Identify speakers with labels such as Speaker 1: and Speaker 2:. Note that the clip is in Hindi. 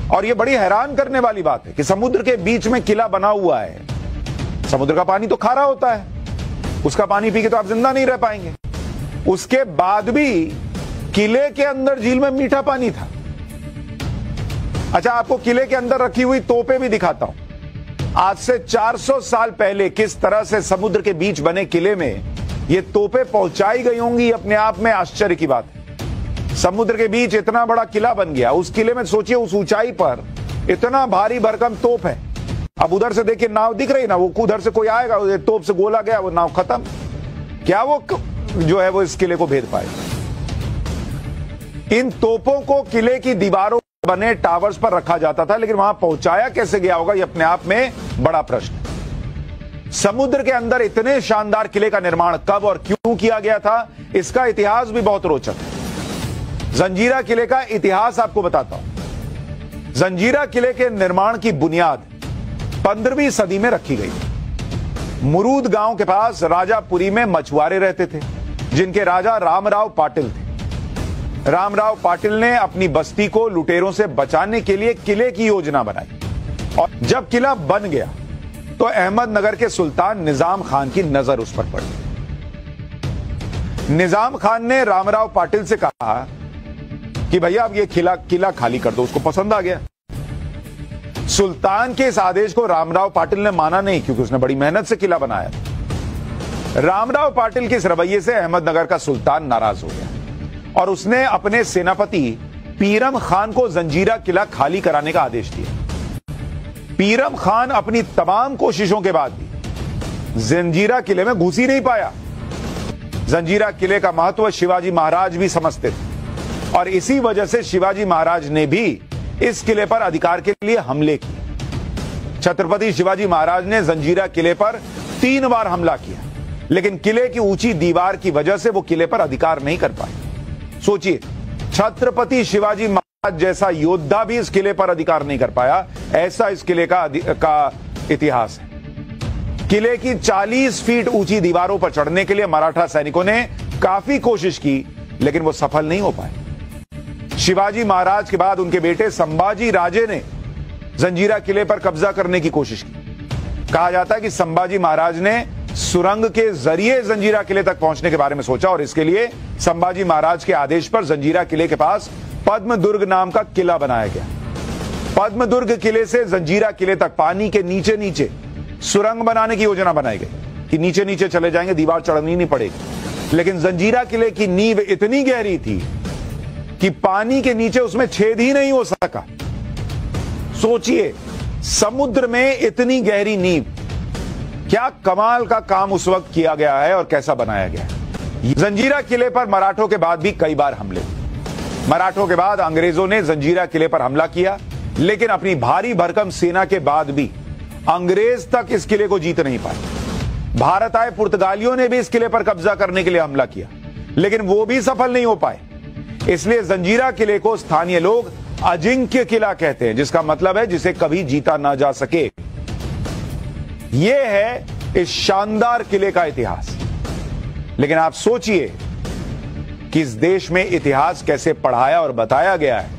Speaker 1: और यह बड़ी हैरान करने वाली बात है कि समुद्र के बीच में किला बना हुआ है। समुद्र का पानी तो खारा होता है, उसका पानी पी के तो आप जिंदा नहीं रह पाएंगे। उसके बाद भी किले के अंदर झील में मीठा पानी था। अच्छा, आपको किले के अंदर रखी हुई तोपें भी दिखाता हूं। आज से 400 साल पहले किस तरह से समुद्र के बीच बने किले में ये तोपें पहुंचाई गई होंगी, अपने आप में आश्चर्य की बात है। समुद्र के बीच इतना बड़ा किला बन गया। उस किले में सोचिए, उस ऊंचाई पर इतना भारी भरकम तोप है। अब उधर से देखिए नाव दिख रही ना, वो उधर से कोई आएगा, तोप से गोला गया, वो नाव खत्म। क्या वो जो है वो इस किले को भेद पाएगा? इन तोपों को किले की दीवारों बने टावर्स पर रखा जाता था, लेकिन वहां पहुंचाया कैसे गया होगा, यह अपने आप में बड़ा प्रश्न। समुद्र के अंदर इतने शानदार किले का निर्माण कब और क्यों किया गया था, इसका इतिहास भी बहुत रोचक है। जंजीरा किले का इतिहास आपको बताता हूं। जंजीरा किले के निर्माण की बुनियाद 15वीं सदी में रखी गई। मुरूद गांव के पास राजापुरी में मछुआरे रहते थे, जिनके राजा रामराव पाटिल थे। रामराव पाटिल ने अपनी बस्ती को लुटेरों से बचाने के लिए किले की योजना बनाई, और जब किला बन गया तो अहमदनगर के सुल्तान निजाम खान की नजर उस पर पड़ी। निजाम खान ने रामराव पाटिल से कहा कि भैया अब ये किला खाली कर दो। उसको पसंद आ गया। सुल्तान के इस आदेश को रामराव पाटिल ने माना नहीं, क्योंकि उसने बड़ी मेहनत से किला बनाया। रामराव पाटिल के इस रवैये से अहमदनगर का सुल्तान नाराज हो गया और उसने अपने सेनापति पीरम खान को जंजीरा किला खाली कराने का आदेश दिया। पीरम खान अपनी तमाम कोशिशों के बाद भी जंजीरा किले में घुस ही नहीं पाया। जंजीरा किले का महत्व शिवाजी महाराज भी समझते थे, और इसी वजह से शिवाजी महाराज ने भी इस किले पर अधिकार के लिए हमले किए। छत्रपति शिवाजी महाराज ने जंजीरा किले पर 3 बार हमला किया, लेकिन किले की ऊंची दीवार की वजह से वो किले पर अधिकार नहीं कर पाए। सोचिए, छत्रपति शिवाजी महाराज जैसा योद्धा भी इस किले पर अधिकार नहीं कर पाया। ऐसा इस किले का इतिहास है। किले की 40 फीट ऊंची दीवारों पर चढ़ने के लिए मराठा सैनिकों ने काफी कोशिश की, लेकिन वो सफल नहीं हो पाए। शिवाजी महाराज के बाद उनके बेटे संभाजी राजे ने जंजीरा किले पर कब्जा करने की कोशिश की। कहा जाता है कि संभाजी महाराज ने सुरंग के जरिए जंजीरा किले तक पहुंचने के बारे में सोचा, और इसके लिए संभाजी महाराज के आदेश पर जंजीरा किले के पास पद्म दुर्ग नाम का किला बनाया गया। पद्म दुर्ग किले से जंजीरा किले तक पानी के नीचे नीचे सुरंग बनाने की योजना बनाई गई कि नीचे नीचे चले जाएंगे, दीवार चढ़नी नहीं पड़ेगी। लेकिन जंजीरा किले की नींव इतनी गहरी थी कि पानी के नीचे उसमें छेद ही नहीं हो सका। सोचिए, समुद्र में इतनी गहरी नींव, क्या कमाल का काम उस वक्त किया गया है और कैसा बनाया गया है। जंजीरा किले पर मराठों के बाद भी कई बार हमले। मराठों के बाद अंग्रेजों ने जंजीरा किले पर हमला किया, लेकिन अपनी भारी भरकम सेना के बाद भी अंग्रेज तक इस किले को जीत नहीं पाए। भारत आए पुर्तगालियों ने भी इस किले पर कब्जा करने के लिए हमला किया, लेकिन वो भी सफल नहीं हो पाए। इसलिए जंजीरा किले को स्थानीय लोग अजिंक्य किला कहते हैं, जिसका मतलब है जिसे कभी जीता ना जा सके। यह है इस शानदार किले का इतिहास। लेकिन आप सोचिए कि इस देश में इतिहास कैसे पढ़ाया और बताया गया है।